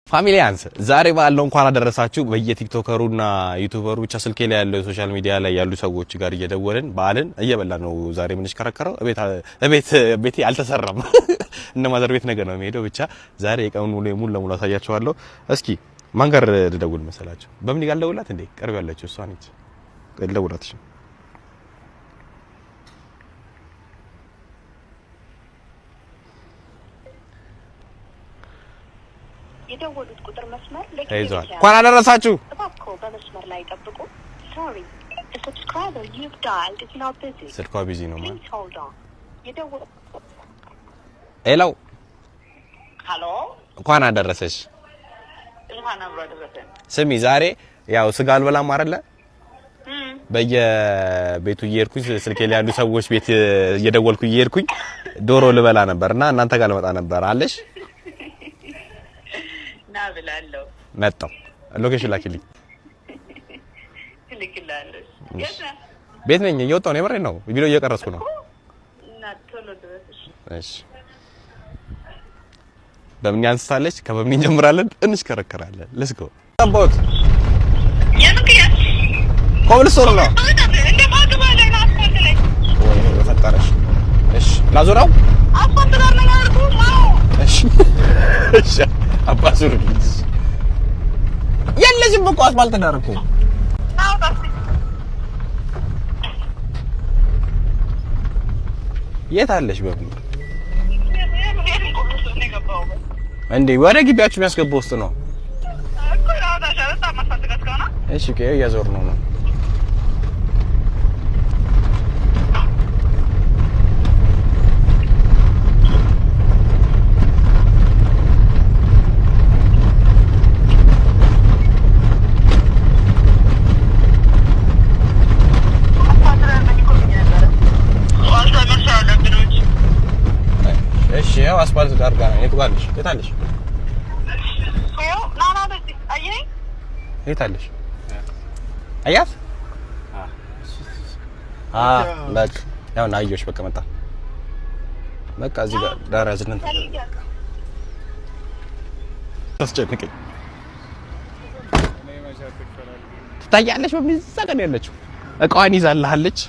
ፋሚሊያንስ ዛሬ ባለው እንኳን አደረሳችሁ በየቲክቶከሩና ዩቲዩበሩ ብቻ ስልኬ ላይ ያለው ሶሻል ሚዲያ ላይ ያሉ ሰዎች ጋር እየደወልን በዓልን እየበላን ነው ዛሬ ምን ይሽከረከረው ቤቴ አልተሰራም እና ማዘር ቤት ነገር ነው የሚሄደው ብቻ ዛሬ የቀኑን ሙሉ ለሙሉ አሳያችኋለሁ እስኪ ማን ጋር ልደውል መሰላችሁ በምን ጋር ልደውላት እንዴ ቀርብ ያለችው እሷ ነች ልደውላት የደወሉት ቁጥር መስመር ለይዟል እንኳን አደረሳችሁ እባክዎ በመስመር ላይ ጠብቁ sorry the subscriber you've dialed is not busy ስልኳ ቢዚ ነው ማለት please hold on ሄሎ ሃሎ እንኳን አደረሰሽ እንኳን አብሮ አደረሰን ስሚ ዛሬ ያው ስጋ አልበላም አይደለ በየቤቱ እየሄድኩኝ ስልኬ ላይ ያሉ ሰዎች ቤት እየደወልኩኝ እየሄድኩኝ ዶሮ ልበላ ነበርና እናንተ ጋር ልመጣ ነበር አለሽ ናብላለው መጣው ሎኬሽን ላኪልኝ ልክላለሁ ቤት ነኝ እየወጣሁ ነው የምሬን ነው ቪዲዮ እየቀረጽኩ ነው እና ቶሎ ድረስ እሺ በምን ያንስታለች ከበምን እንጀምራለን እንሽከረከራለን ሌትስ ጎ ታምቦት የምክንያት ኮብልስቶን ነው እንደ ባግባለ አስፋልት ላይ ወይ በፈጠረሽ እሺ ላዞራው አስፋልት ጋር ነው ያልኩህ ማው እሺ እሺ አባሱር የለሽም እኮ አስፋልት ዳር እኮ የት አለሽ በምን እንዴ ወደ ግቢያችሁ የሚያስገባው ውስጥ ነው እሺ ከይ ያዞር ነው ያው አስፋልት ዳር ጋር ነው የትባልሽ የታለሽ ናና በዚህ አየኝ የታለሽ አያት በቃ ያው ናይጆሽ በቃ መጣ በቃ እዚህ ጋር ዳር ያዝልን ታስጨንቀኝ ትታያለሽ በሚዛ ቀን ያለችው እቃዋን ይዛልሃለች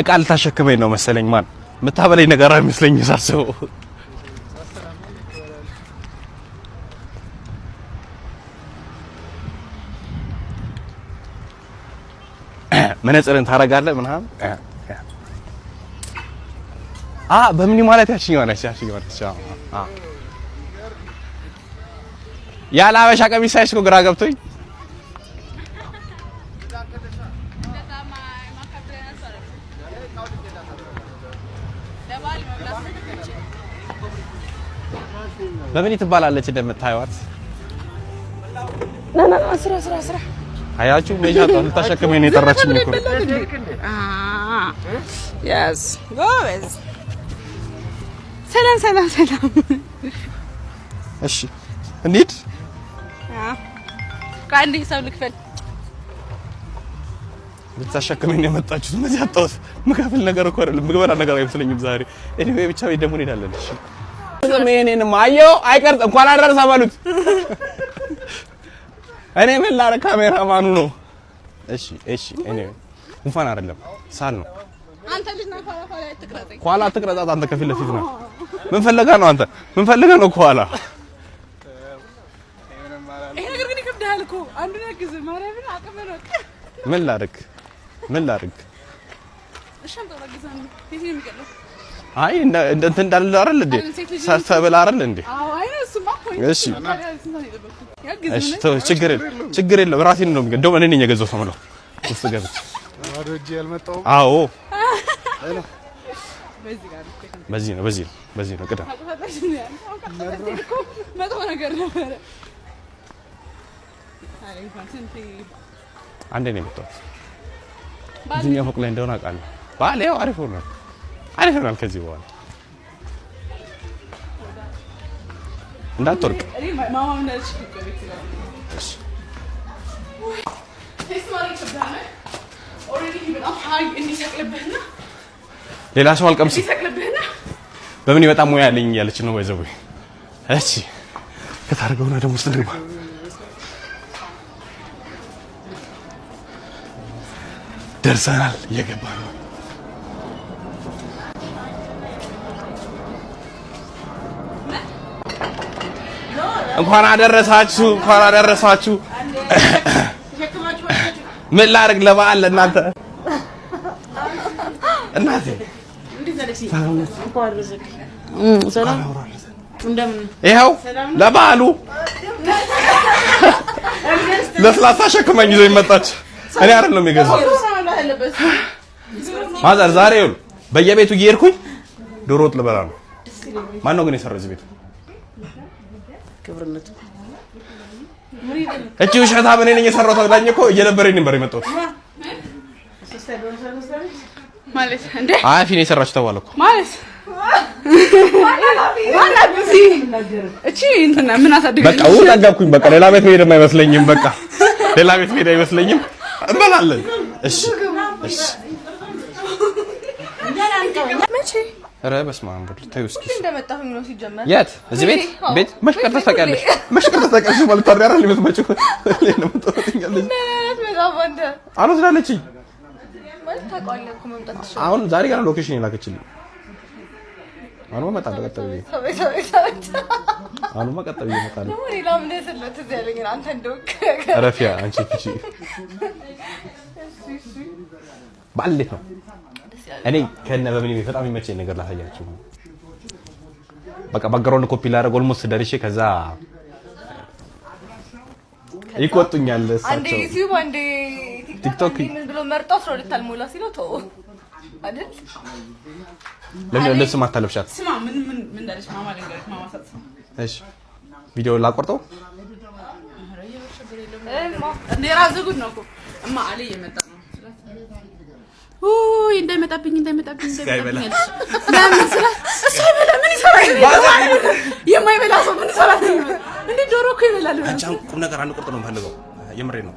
እቃ ልታሸክመኝ ነው መሰለኝ ማን መታበለኝ ነገር አይመስለኝ ሳስበው መነጽርን ታረጋለህ ምናምን በምን ማለት ያሽኛው ነሽ ያለ አበሻ ቀሚስ ሳይሽ እኮ ግራ ገብቶኝ በምን ትባላለች እንደምታዩት ና ስራ አያችሁ መጃጣው ልታሸክመኝ ነው የጠራችኝ እኮ yes ጎበዝ ሰላም እሺ እንዴት ካንዲ ሰው ልክፈል ልታሸክመኝ ነው የመጣችሁት መጃጣው መከፈል ነገር እኮ አይደለም ምግበላ ነገር አይመስለኝም ዛሬ ኤኒዌይ ብቻ ወይ ደሞ እንሄዳለን እሺ ዘመኔን ማየው አይቀርጽ እንኳን አደረሰ ባሉት እኔ ምን ላድርግ ካሜራማኑ ነው እሺ እኔ እንኳን አይደለም ሳል ነው አንተ ልጅ ነው ኋላ ትቅረጸኝ ኋላ ትቅረጻት አንተ ከፊት ለፊት ነው ምን ፈልጋ ነው አንተ ምን ፈልጋ ነው ኋላ ይሄ ነገር ግን ይከብዳል እኮ አንዱን ያግዝ ማረብን አቀመረቅ ምን ላድርግ እሺ አንተ ወግዛኝ ይሄ የሚቀለው አይ እንደ እንዳለ አይደል እንዴ ሰበላ አይደል እንዴ አዎ አይ እሱማ እሺ ችግር የለም ራሴን ነው እንደው እኔ ነኝ የገዛው ሰው ነው ውስጥ ገብቼ ባዶ እጄ ያልመጣው አዎ በዚህ ነው ቅዳ መጥፎ ነገር ነበር አይ እንኳን አንዴ ነው የመጣሁት እዚህኛው ፎቅ ላይ እንደሆነ አውቃለሁ ባሌው አሪፍ ነው ከዚህ በኋላ እንዳትወርቅ እኔ ማማ ምን አለች ከቤት ነው እሺ ቴስት ማድረግ ተባለ ኦሬዲ በጣም ሃይ እንዲሰቅልብህና ሌላ ሰው አልቀምስ እንዲሰቅልብህና በምን በጣም ሙያ ያለኝ ያለች ነው ወይዘው እሺ ከታርገውና ደግሞ ስለግባ ደርሰናል እየገባ ነው እንኳን አደረሳችሁ ምን ላድርግ ለበዓል ለእናንተ እናቴ ሰላም እንደምን ይኸው ለበዓሉ ለስላሳ ሸክመኝ ይዘው መጣች እኔ አይደለም የገዛው ማዘር ዛሬ ይኸው በየቤቱ እየሄድኩኝ ዶሮ ወጥ ልበላ ነው ማን ነው ግን የሰራው እዚህ ቤት ክብርነቱ እቺ ውሸታ ምን ነኝ የሰራው ታላኝ እኮ እየነበረኝ ነበር የመጣሁት ማለት እንዴ አፊ ነው የሰራችው ተባለኩ ማለት እቺ እንትና ምን አሳድገኝ በቃ ወጣጋኩኝ በቃ ሌላ ቤት መሄድ አይመስለኝም በቃ ሌላ ቤት መሄድ አይመስለኝም እንበላለን እሺ መቼ ኧረ በስመ አብ ወልድ ተይው እስኪ እንደመጣሁኝ ነው ሲጀመር የት እዚህ ቤት መሽቀር ተሰቀለሽ ማለት ታዲያ አይደል የምትመጪው ለምን ተወጥኛለሽ አልወስዳለችኝ ማለት ታውቃለህ እኮ መምጣት ትችላለህ አሁን ዛሬ ገና ሎኬሽን የላከችልኝ አሁን መጣ በቀጠለ አሁን መቀጠል ይመጣል ነው ሌላ ምን ያሰለት እዚህ ያለኝ አንተ እንደውክ ረፊያ አንቺ ፍቺ ባልዴት ነው እኔ ከነ በምን በጣም የሚመቸኝ ነገር ላሳያችሁ በቃ ባክግራውንድ ኮፒ ላደርግ ኦልሞስት ደርሼ ከዛ ይቆጡኛል እሳቸው አንዴ ዩቲዩብ አንዴ ቲክቶክ ምን ብሎ መርጣው 12 አልሞላ ሲለው ተው አይደል ለምን ልብስ ማታለብሻት ስማ ምን እንዳለሽ ማማ ልንገርሽ ማማ ሰጥቶ እሺ ቪዲዮ ላቆርጠው እንዴ ራዝጉት ነው እኮ እማ አለ እየመጣ ነው ኦይ እንዳይመጣብኝ ለምን ስለ እሱ አይበላ ምን ይሰራል የማይበላ ሰው ምን ይሰራል እንዴ ዶሮ እኮ ይበላል አንቺ ቁም ነገር አንድ ቁርጥ ነው የምፈልገው የምሬ ነው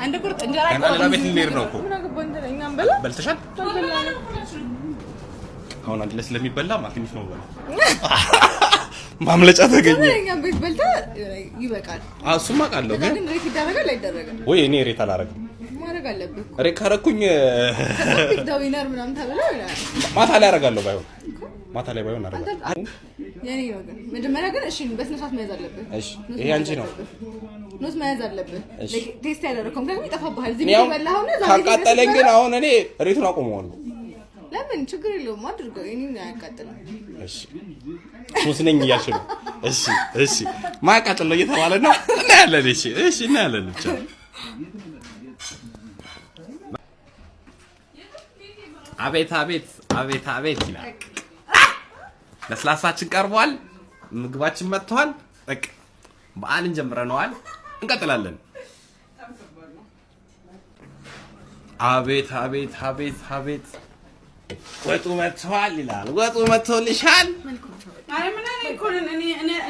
አንድ ቁርጥ እንጀራ አይቆርጥ ቤት ልሄድ ነው እኮ ምን አገባን ተለኛም በላ በልተሻል አሁን አንድ ላይ ስለሚበላ ማትንሽ ነው በላ ማምለጫ ተገኘ ተለኛም ቤት በልታ ይበቃል እሱማ ቃለው ግን ሬት ይደረጋል አይደረግም ወይ እኔ ሬት አላረግም ማረግ አለብህ ሬት ካረኩኝ ዳዊነር ምናምን ተብሎ ማታ ላይ አረጋለሁ ማታ ላይ ባይሆን አረጋለሁ የኔ ነው ግን መጀመሪያ ግን እሺ በስነ ስርዓት መያዝ አለብህ እሺ ይሄ አንቺ ነው ኖስ መያዝ አለብህ ቴስት ያደረከው ደግሞ ይጠፋብሃል እዚህ ነው በላው ነው ታቃጠለኝ ግን አሁን እኔ ሬቱን አቆመዋለሁ ለምን ችግር የለውም አድርገው እኔን ያቃጥላል እሺ ሶስት ነኝ እያልሽ ነው እሺ ማቃጠል ነው እየተባለ ነው እናያለን እሺ እናያለን ብቻ አቤት ይላል ለስላሳችን ቀርቧል ምግባችን መጥቷል በቃ በዓልን ጀምረናል እንቀጥላለን አቤት ወጡ መጥቷል ይላል ወጡ መጥቶልሻል አይ ምን እኔ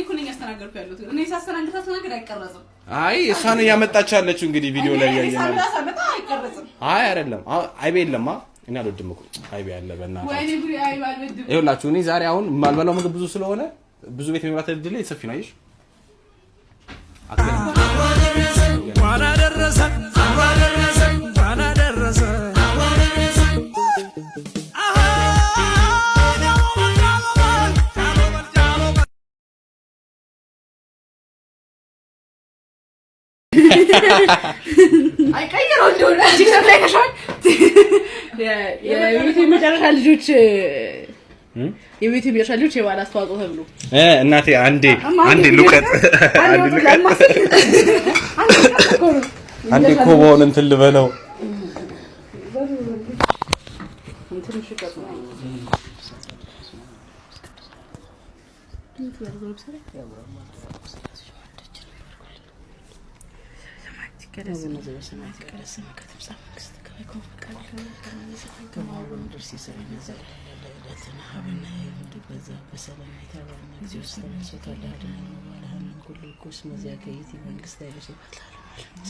እኮ ነኝ ያስተናገርኩ ያሉት እኔ ሳስተናግድ አይቀረጽም አይ እሷን ያመጣች ያለችው እንግዲህ ቪዲዮ ላይ ያየናል አይ አይደለም አይቤ የለማ እና አልወድም እኮ አይቤ ያለ በእናትህ ወይኔ ጉሪ አይቤ አልወድም ይኸውላችሁ እኔ ዛሬ አሁን ማልበላው ምግብ ብዙ ስለሆነ ብዙ ቤት የመብላት እድል ሰፊ ነው አይሽ ዋና ደረሰ አይቀየረው እንደሆነ ቲክቶክ ላይ ከሻል የቤት የመጨረሻ ልጆች የባል አስተዋጽኦ ተብሎ እናቴ አንዴ ሉቀት አንዴ ኮቦን እንትን ልበለው እንትን ሽቀጥ ነው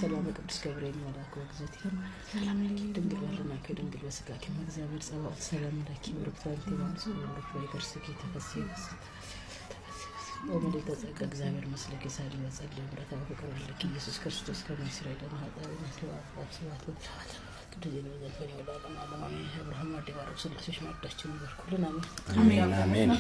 ሰላም ቅዱስ ገብርኤል መልአኩ ወግዘት ሰላም ለኪ ድንግል ወለና ከድንግል በስጋኪ እግዚአብሔር ጸባኦት ሰላም ለኪ ወርክቷል ተባንሱ ወርክ ባይከርስኪ ተፈሲስ ወመልእክተ ጸጋ እግዚአብሔር መስለኪ ሳሊ ወጸልይ ብረታ ፍቅር ለኪ ኢየሱስ ክርስቶስ ከመንስራ ይደና ኃጣዊ መስዋዕት መስዋዕት ቅዱስ ዘፈን ወላና ለማሚ አብርሃም አዲባረክ ስላሴሽ ማዳችን ይበርኩልን አሜን አሜን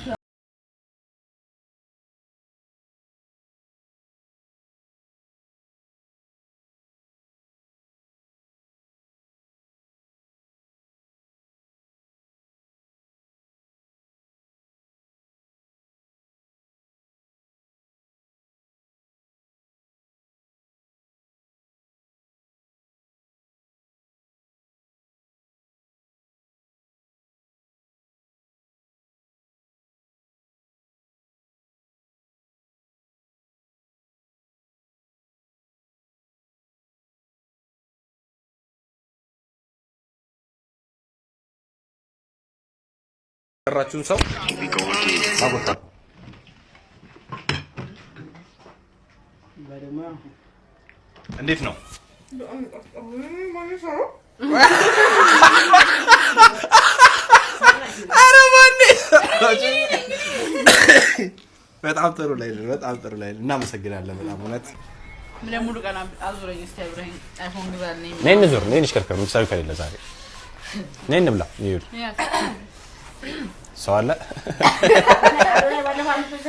ራቹን ሰው አጎታ እንዴት ነው? በጣም ጥሩ ላይ እናመሰግናለን። በጣም እውነት ምን ሙሉ ቀን አዙረኝ እስቲ አብረኝ አይፎን ግዛልኝ ነኝ ዞር ነኝ ሽከርከር ምሳሌ ከሌለ ዛሬ ነኝ እንብላ ይሁን ሰው አለ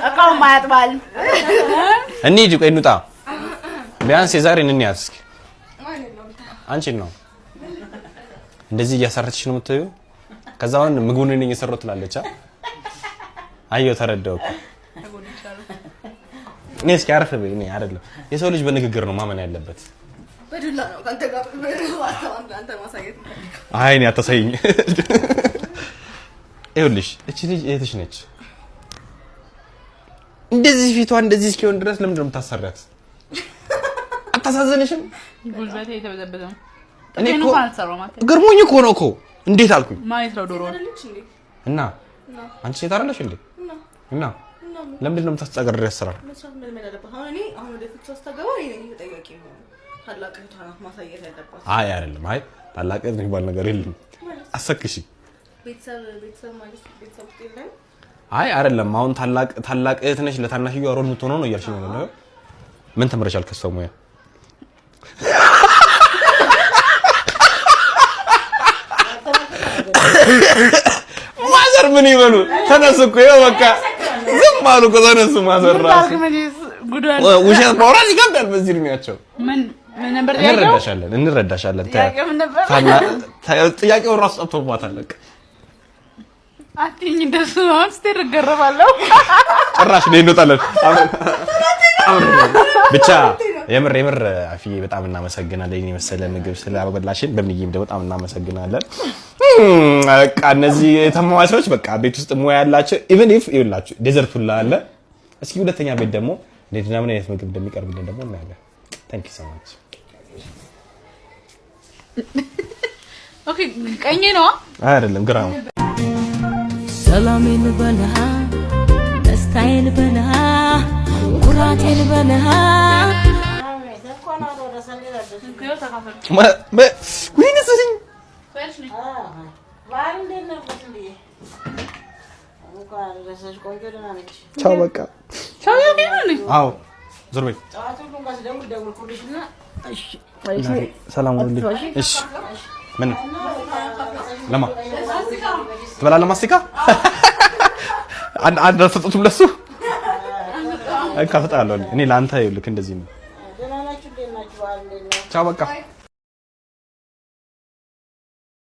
አቃው ማያጥባል እንሂድ ቆይ እንውጣ ቢያንስ የዛሬን እንያዝ እስኪ አንቺ ነው እንደዚህ እያሰራችሽ ነው የምትዩ ከዛውን ምግቡን እኔ እየሰራሁ ትላለች አየው ተረዳው እኔ እስኪ አረፍ በይ እኔ አይደለም የሰው ልጅ በንግግር ነው ማመን ያለበት በዱላ ነው ካንተ ጋር አንተ ማሳየት አይ እኔ አታሳይኝ ይኸውልሽ እቺ ልጅ እህትሽ ነች እንደዚህ ፊቷ እንደዚህ እስኪሆን ድረስ ለምን ነው የምታሰራት አታሳዘነሽም ጉልበቴ የተበዘበዘው እኔ እኮ ገርሞኝ እኮ ነው እኮ እንዴት አልኩኝ ማይት ነው ዶሮ እና አንቺ ሴት አይደለሽ እንዴ እና ለምን ነው የምታስጠገር ያሰራል አሁን ወደ ፍቅር ተስተጋባ እኔ ተጠያቂ ነው ታላቅ እህቷን ማሳየት ያለባት አይ አይደለም አይ ታላቅ እህት የሚባል ነገር የለም አሰክሺ ቤተሰብ ማለት ቤተሰብ ይላል አይ አይደለም አሁን ታላቅ እህት ነሽ ለታናሽዬው አሮን የምትሆነው ነው እያልሽ ነው ምን ተምረሻል ከሰው ሙያ ማዘር ምን ይበሉ ተነሱ እኮ ይኸው በቃ ዝም አሉ እኮ ተነሱ ማዘር ራሱ ውሸት ማውራት ይከብዳል በዚህ እድሜያቸው ምን ነበር እንረዳሻለን ጥያቄውን ራሱ ጠፍቶባታል በቃ አትይኝ እንደሱ አስተር ገረባለሁ ጭራሽ ነው እንወጣለን ብቻ የምር አፍዬ በጣም እናመሰግናለን እኔ መሰለ ምግብ ስላበላሽን በምንይም በጣም እናመሰግናለን በቃ እነዚህ ተማዋቾች በቃ ቤት ውስጥ ሙያ ያላቸው ኢቭን ኢፍ ይውላችሁ ዴዘርት ሁላ አለ እስኪ ሁለተኛ ቤት ደግሞ እንዴት ምን አይነት ምግብ እንደሚቀርብልን ደግሞ እናያለን ታንክ ዩ ሶ ማች ኦኬ ቀኝ ነው አይደለም ግራ ነው ሰላሜን በልሃ ደስታዬን በልሃ ኩራቴን በልሃ ወይኔ ስሪኝ ቻው በቃ ቻው ያገኘኝ አዎ ዞር በይ ሰላም ሁሉ እሺ ምን ለማ ትበላለህ ማስቲካ አንድ አልሰጡትም ለሱ እንካ ፈጣለሁ እኔ ላንተ ይልክ እንደዚህ ነው ቻው በቃ